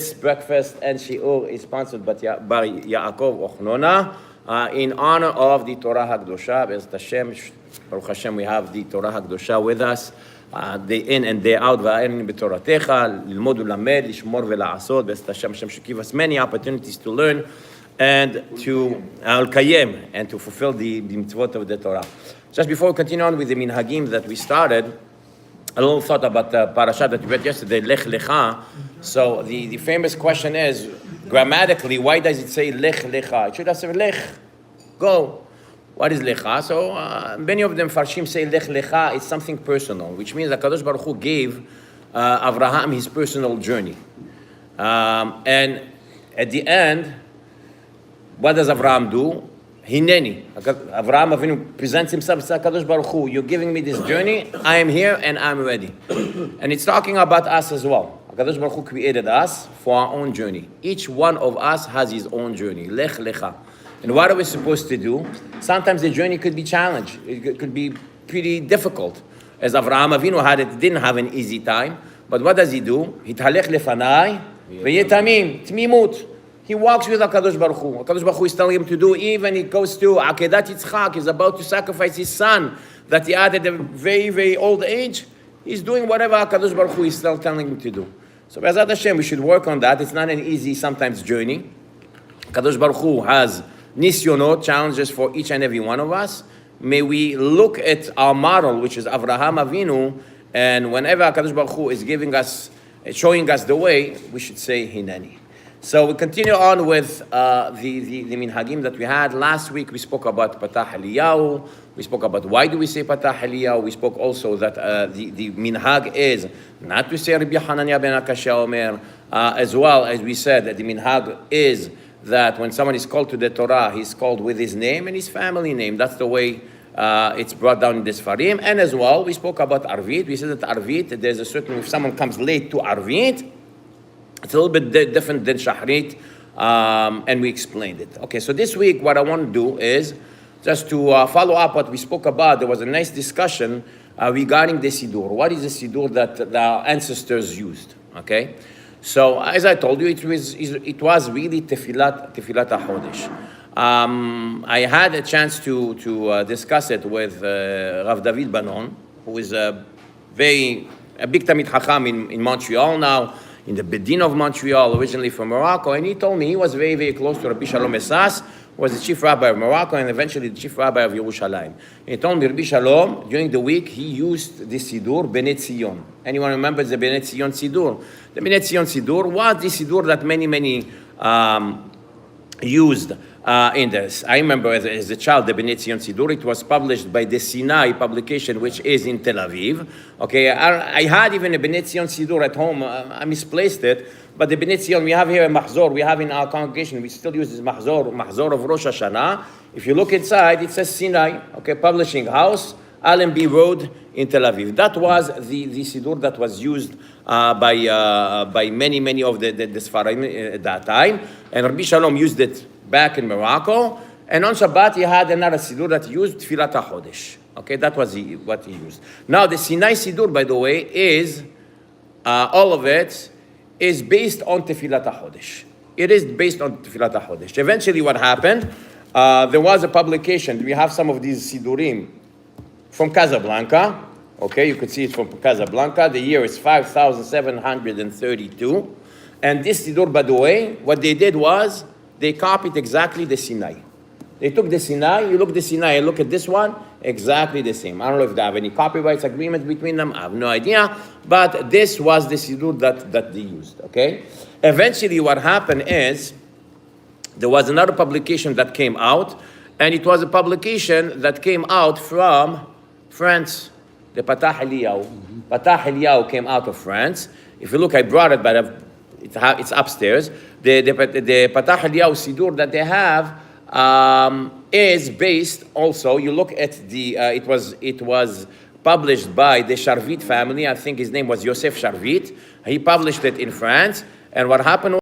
This breakfast and Shiur is sponsored by Yaakov Ochnona in honor of the Torah HaKdosha. Be'ezrat Hashem, Baruch Hashem, we have the Torah HaKdosha with us day in and day out. Va'erin b'toratecha, lilmod u'lamed, lishmor ve'la'asod. Be'ezrat Hashem, Hashem should give us many opportunities to learn and to al-kayem and to fulfill the mitzvot of the Torah. Just before we continue on with the minhagim that we started, a little thought about the parasha that we read yesterday, Lech Lecha. So the famous question is, grammatically, why does it say Lech Lecha? It should have said Lech, go. What is Lecha? So many of them Farshim say Lech Lecha is something personal, which means that Kadosh Baruch Hu gave Avraham his personal journey. And at the end, what does Avraham do? Hineni. Avraham Avinu presents himself, says, Kadosh Baruch Hu, you're giving me this journey, I am here and I'm ready. And it's talking about us as well. Kadosh Baruch Hu created us for our own journey. Each one of us has his own journey. Lech Lecha. And what are we supposed to do? Sometimes the journey could be challenged. It could be pretty difficult. As Avraham Avinu had it, didn't have an easy time. But what does he do? Hitalech lefanai veyetamim, tmimut. He walks with HaKadosh Baruch Hu. HaKadosh Baruch Hu is telling him to do, even he goes to Akedat Yitzchak, he's about to sacrifice his son, that he had at a very, very old age. He's doing whatever HaKadosh Baruch Hu is still telling him to do. So Be'ezrat Hashem, we should work on that. It's not an easy, sometimes, journey. HaKadosh Baruch Hu has nisyonot, challenges for each and every one of us. May we look at our model, which is Avraham Avinu, and whenever HaKadosh Baruch Hu is giving us, showing us the way, we should say Hineni. So we continue on with the minhagim that we had. Last week we spoke about Patah Eliyahu. We spoke about why do we say Patah Eliyahu. We spoke also that the minhag is not to say Rabbi Hanania ben Akashya Omer. As well as we said that the minhag is that when someone is called to the Torah, he's called with his name and his family name. That's the way it's brought down in the Sfarim. And as well, we spoke about Arvit. We said that Arvit, there's a certain, if someone comes late to Arvit, it's a little bit different than Shahrit, and we explained it. Okay, so this week what I want to do is just to follow up what we spoke about. There was a nice discussion regarding the Sidur. What is the Sidur that our ancestors used? Okay, so as I told you, it was really Tefilat HaChodesh. I had a chance to discuss it with Rav David Banon, who is a big Tamid Chacham in Montreal now, in the Bedin of Montreal, originally from Morocco, and he told me he was very, very close to Rabbi Shalom Esas, who was the chief rabbi of Morocco and eventually the chief rabbi of Yerushalayim. He told me Rabbi Shalom, during the week, he used the Sidur Bnei Tzion. Anyone remembers the Bnei Tzion Sidur? The Bnei Tzion Sidur was the Sidur that many used in this. I remember as a child, the Bnei Tzion Sidur, it was published by the Sinai publication, which is in Tel Aviv. Okay, I had even a Bnei Tzion Sidur at home. I misplaced it, but the Bnei Tzion, we have here a Mahzor, we have in our congregation, we still use this Mahzor of Rosh Hashanah. If you look inside, it says Sinai, okay, publishing house, Allenby Road in Tel Aviv. That was the Sidur that was used by many of the Sfarim at that time. And Rabbi Shalom used it back in Morocco. And on Shabbat, he had another Sidur that used Tfilat HaChodesh. Okay, that was what he used. Now, the Sinai Sidur, by the way, is, all of it is based on Tfilat HaChodesh. It is based on Tfilat HaChodesh. Eventually, what happened, there was a publication. We have some of these Sidurim from Casablanca. Okay, you could see it from Casablanca. The year is 5,732. And this Sidur, by the way, what they did was, they copied exactly the Sinai. They took the Sinai, you look at the Sinai, and look at this one, exactly the same. I don't know if they have any copyrights agreement between them, I have no idea, but this was the Sidur that they used, okay? Eventually what happened is, there was another publication that came out, and it was a publication that came out from France, the Patah Eliyahu. Patah Eliyahu came out of France. If you look, I brought it, but it's upstairs. The Patah Eliyahu Sidur that they have is based also. You look at the. It was published by the Sharvit family. I think his name was Yosef Sharvit. He published it in France. And what happened